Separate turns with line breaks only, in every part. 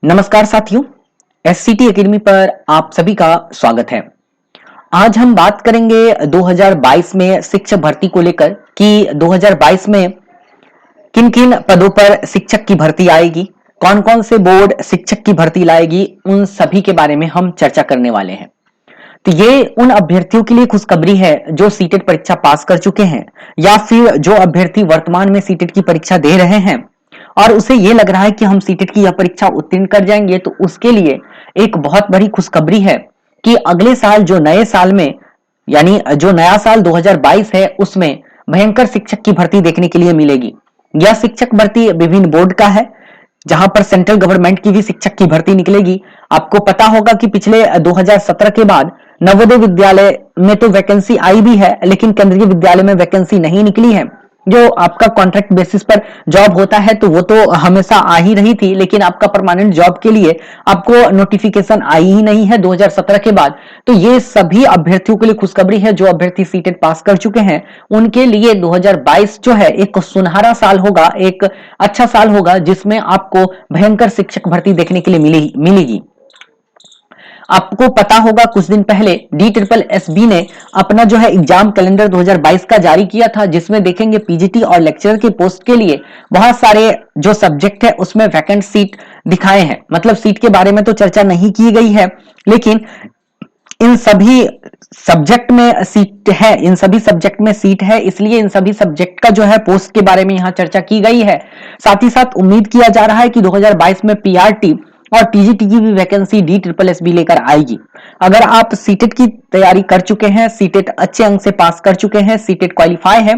नमस्कार साथियों, एससीटी एकेडमी पर आप सभी का स्वागत है। आज हम बात करेंगे 2022 में शिक्षक भर्ती को लेकर कि 2022 में किन किन पदों पर शिक्षक की भर्ती आएगी, कौन कौन से बोर्ड शिक्षक की भर्ती लाएगी, उन सभी के बारे में हम चर्चा करने वाले हैं। तो ये उन अभ्यर्थियों के लिए खुशखबरी है जो सीटेट परीक्षा पास कर चुके हैं या फिर जो अभ्यर्थी वर्तमान में सीटेट की परीक्षा दे रहे हैं और उसे ये लग रहा है कि हम सीटेट की यह परीक्षा उत्तीर्ण कर जाएंगे, तो उसके लिए एक बहुत बड़ी खुशखबरी है कि अगले साल जो नए साल में यानी जो नया साल 2022 है उसमें भयंकर शिक्षक की भर्ती देखने के लिए मिलेगी। यह शिक्षक भर्ती विभिन्न बोर्ड का है जहां पर सेंट्रल गवर्नमेंट की भी शिक्षक की भर्ती निकलेगी। आपको पता होगा कि पिछले 2017 के बाद नवोदय विद्यालय में तो वैकेंसी आई भी है, लेकिन केंद्रीय विद्यालय में वैकेंसी नहीं निकली है। जो आपका कॉन्ट्रैक्ट बेसिस पर जॉब होता है तो वो तो हमेशा आ ही रही थी, लेकिन आपका परमानेंट जॉब के लिए आपको नोटिफिकेशन आई ही नहीं है 2017 के बाद। तो ये सभी अभ्यर्थियों के लिए खुशखबरी है। जो अभ्यर्थी सीटेट पास कर चुके हैं उनके लिए 2022 जो है एक सुनहरा साल होगा, एक अच्छा साल होगा जिसमें आपको भयंकर शिक्षक भर्ती देखने के लिए मिलेगी। आपको पता होगा कुछ दिन पहले DSSB ने अपना जो है एग्जाम कैलेंडर 2022 का जारी किया था, जिसमें देखेंगे पीजीटी और लेक्चरर के पोस्ट के लिए बहुत सारे जो सब्जेक्ट है उसमें वैकेंट सीट दिखाए हैं। मतलब सीट के बारे में तो चर्चा नहीं की गई है, लेकिन इन सभी सब्जेक्ट में सीट है, इन सभी सब्जेक्ट में सीट है, इसलिए इन सभी सब्जेक्ट का जो है पोस्ट के बारे में यहां चर्चा की गई है। साथ ही साथ उम्मीद किया जा रहा है कि 2022 में पीआरटी और टीजीटी की भी वैकेंसी DSSB लेकर आएगी। अगर आप सीटेट की तैयारी कर चुके हैं, सीटेट अच्छे अंक से पास कर चुके हैं, सीटेट क्वालिफाई है,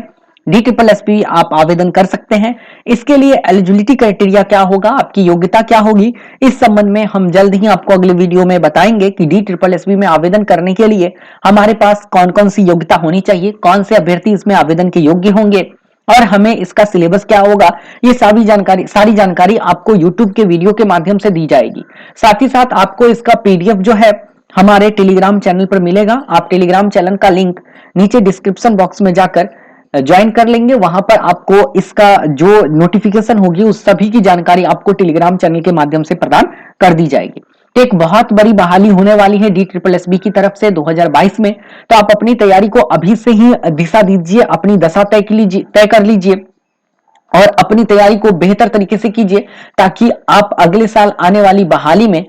DSSB आप आवेदन कर सकते हैं। इसके लिए एलिजिबिलिटी क्राइटेरिया क्या होगा, आपकी योग्यता क्या होगी, इस संबंध में हम जल्द ही आपको अगले वीडियो में बताएंगे कि DSSB में आवेदन करने के लिए हमारे पास कौन कौन सी योग्यता होनी चाहिए, कौन से अभ्यर्थी इसमें आवेदन के योग्य होंगे और हमें इसका सिलेबस क्या होगा। ये सारी जानकारी आपको YouTube के वीडियो के माध्यम से दी जाएगी। साथ ही साथ आपको इसका PDF जो है हमारे टेलीग्राम चैनल पर मिलेगा। आप टेलीग्राम चैनल का लिंक नीचे डिस्क्रिप्शन बॉक्स में जाकर ज्वाइन कर लेंगे। वहां पर आपको इसका जो नोटिफिकेशन होगी उस सभी की जानकारी आपको टेलीग्राम चैनल के माध्यम से प्रदान कर दी जाएगी। एक बहुत बड़ी बहाली होने वाली है DSSB की तरफ से 2022 में, तो आप अपनी तैयारी को अभी से ही दिशा दीजिए, अपनी दशा तय कर लीजिए और अपनी तैयारी को बेहतर तरीके से कीजिए ताकि आप अगले साल आने वाली बहाली में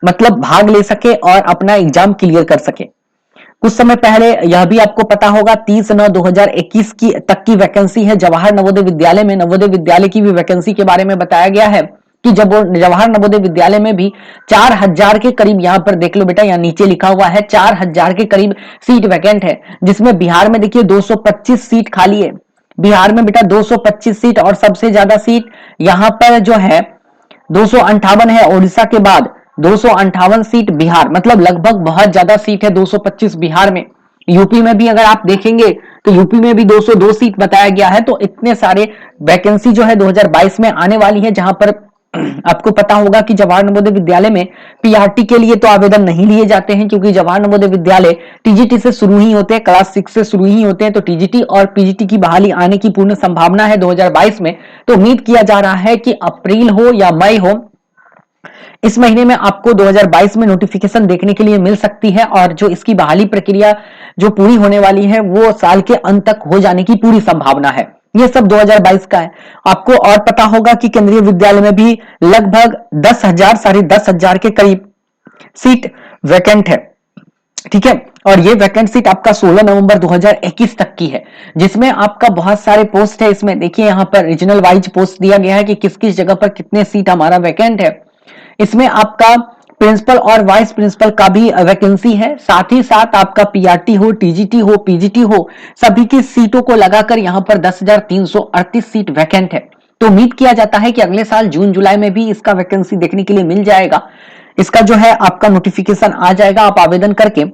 मतलब भाग ले सके और अपना एग्जाम क्लियर कर सके। कुछ समय पहले यह भी आपको पता होगा 30/9/2021 की तक की वैकेंसी है जवाहर नवोदय विद्यालय में। नवोदय विद्यालय की भी वैकेंसी के बारे में बताया गया है कि जब जवाहर नवोदय विद्यालय में भी 4000 के करीब, यहां पर देख लो बेटा, यहां नीचे लिखा हुआ है 4000 के करीब सीट वैकेंट है, जिसमें बिहार में देखिए 225 सीट खाली है। बिहार में बेटा 225 सीट और सबसे ज्यादा सीट यहां पर जो है 258 है। उड़ीसा के बाद 258 सीट बिहार, मतलब लगभग बहुत ज्यादा सीट है 225 बिहार में। यूपी में भी अगर आप देखेंगे तो यूपी में भी 202 सीट बताया गया है। तो इतने सारे वैकेंसी जो है 2022 में आने वाली है, जहां पर आपको पता होगा कि जवाहर नवोदय विद्यालय में पीआरटी के लिए तो आवेदन नहीं लिए जाते हैं, क्योंकि जवाहर नवोदय विद्यालय टीजीटी से शुरू ही होते हैं, क्लास 6 से शुरू ही होते हैं। तो टीजीटी और पीजीटी की बहाली आने की पूर्ण संभावना है 2022 में। तो उम्मीद किया जा रहा है कि अप्रैल हो या मई हो, इस महीने में आपको 2022 में नोटिफिकेशन देखने के लिए मिल सकती है और जो इसकी बहाली प्रक्रिया जो पूरी होने वाली है वो साल के अंत तक हो जाने की पूरी संभावना है। ये सब 2022 का है। आपको और पता होगा कि केंद्रीय विद्यालय में भी लगभग 10,000 साढ़े 10,000 के करीब सीट वैकेंट है, ठीक है। और ये वैकेंट सीट आपका 16 नवंबर 2021 तक की है, जिसमें आपका बहुत सारे पोस्ट है। इसमें देखिए यहाँ पर रीजनल वाइज पोस्ट दिया गया है कि किस किस जगह पर कितने सीट हमारा वैकेंट है। इसमें आपका प्रिंसिपल और वाइस प्रिंसिपल का भी वैकेंसी है। साथ ही साथ आपका पीआरटी हो, टीजीटी हो, पीजीटी हो, सभी की सीटों को लगाकर यहां पर 10,338 सीट वैकेंट है। तो उम्मीद किया जाता है कि अगले साल जून जुलाई में भी इसका वैकेंसी देखने के लिए मिल जाएगा। इसका जो है आपका नोटिफिकेशन आ जाएगा। आप आवेदन करके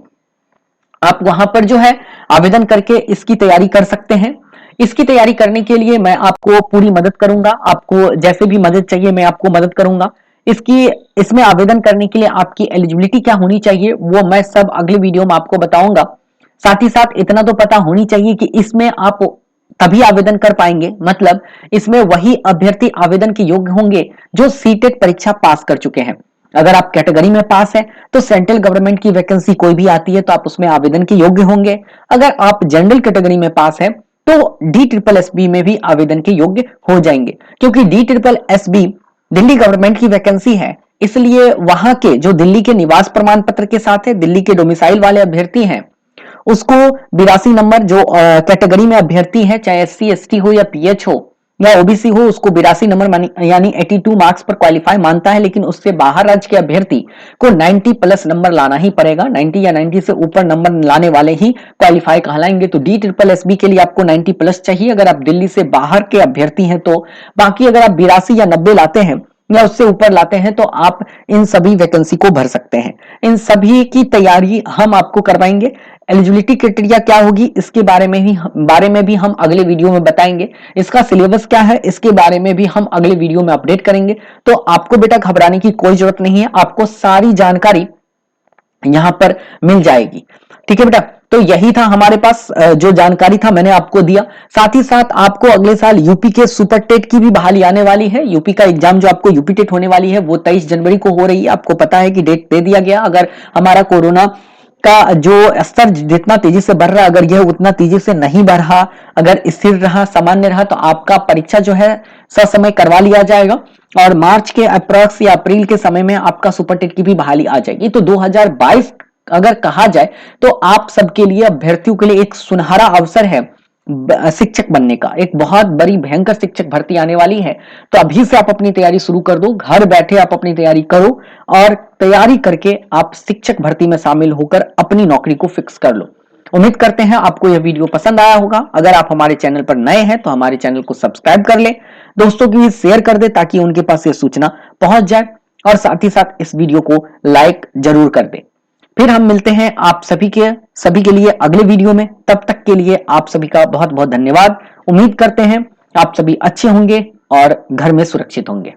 आप वहां पर जो है आवेदन करके इसकी तैयारी कर सकते हैं। इसकी तैयारी करने के लिए मैं आपको पूरी मदद करूंगा। आपको जैसे भी मदद चाहिए मैं आपको मदद करूंगा। इसमें आवेदन करने के लिए आपकी एलिजिबिलिटी क्या होनी चाहिए वो मैं सब अगले वीडियो में आपको बताऊंगा। साथ ही साथ इतना तो पता होनी चाहिए कि इसमें आप तभी आवेदन कर पाएंगे। मतलब इसमें वही अभ्यर्थी आवेदन के योग्य होंगे जो सीटेट परीक्षा पास कर चुके हैं। अगर आप कैटेगरी में पास है तो सेंट्रल गवर्नमेंट की वैकेंसी कोई भी आती है तो आप उसमें आवेदन के योग्य होंगे। अगर आप जनरल कैटेगरी में पास है तो DSSB में भी आवेदन के योग्य हो जाएंगे, क्योंकि DSSB दिल्ली गवर्नमेंट की वैकेंसी है, इसलिए वहां के जो दिल्ली के निवास प्रमाण पत्र के साथ है, दिल्ली के डोमिसाइल वाले अभ्यर्थी हैं, उसको 82 नंबर जो कैटेगरी में अभ्यर्थी है, चाहे SC ST हो या PH हो या OBC हो, उसको 82 नंबर यानी 82 मार्क्स पर क्वालिफाई मानता है। लेकिन उससे बाहर राज्य के अभ्यर्थी को 90 प्लस नंबर लाना ही पड़ेगा। 90 या 90 से ऊपर नंबर लाने वाले ही क्वालिफाई कहलाएंगे। तो DSSB के लिए आपको 90 प्लस चाहिए अगर आप दिल्ली से बाहर के अभ्यर्थी हैं तो। बाकी अगर आप 82 या 90 लाते हैं या उससे ऊपर लाते हैं तो आप इन सभी वैकेंसी को भर सकते हैं। इन सभी की तैयारी हम आपको करवाएंगे। एलिजिबिलिटी क्राइटेरिया क्या होगी इसके बारे में भी हम अगले वीडियो में बताएंगे। इसका सिलेबस क्या है इसके बारे में भी हम अगले वीडियो में अपडेट करेंगे। तो आपको बेटा घबराने की कोई जरूरत नहीं है, आपको सारी जानकारी यहां पर मिल जाएगी। ठीक है बेटा, तो यही था हमारे पास जो जानकारी था मैंने आपको दिया। साथ ही साथ आपको अगले साल यूपी के सुपर टेट की भी बहाली आने वाली है। यूपी का एग्जाम जो आपको यूपी टेट होने वाली है वो 23 जनवरी को हो रही है। आपको पता है कि डेट दे दिया गया। अगर हमारा कोरोना का जो स्तर जितना तेजी से बढ़ रहा है, अगर यह उतना तेजी से नहीं बढ़ा, अगर स्थिर रहा, सामान्य रहा, तो आपका परीक्षा जो है ससमय करवा लिया जाएगा और मार्च के अप्रॉक्स या अप्रैल के समय में आपका सुपर टेट की भी बहाली आ जाएगी। तो 2022 अगर कहा जाए तो आप सबके लिए, अभ्यर्थियों के लिए एक सुनहरा अवसर है शिक्षक बनने का। एक बहुत बड़ी भयंकर शिक्षक भर्ती आने वाली है। तो अभी से आप अपनी तैयारी शुरू कर दो, घर बैठे आप अपनी तैयारी करो और तैयारी करके आप शिक्षक भर्ती में शामिल होकर अपनी नौकरी को फिक्स कर लो। उम्मीद करते हैं आपको यह वीडियो पसंद आया होगा। अगर आप हमारे चैनल पर नए हैं तो हमारे चैनल को सब्सक्राइब कर ले, दोस्तों के लिए शेयर कर दे ताकि उनके पास यह सूचना पहुंच जाए, और साथ ही साथ इस वीडियो को लाइक जरूर कर दे। फिर हम मिलते हैं आप सभी के लिए अगले वीडियो में। तब तक के लिए आप सभी का बहुत बहुत धन्यवाद। उम्मीद करते हैं आप सभी अच्छे होंगे और घर में सुरक्षित होंगे।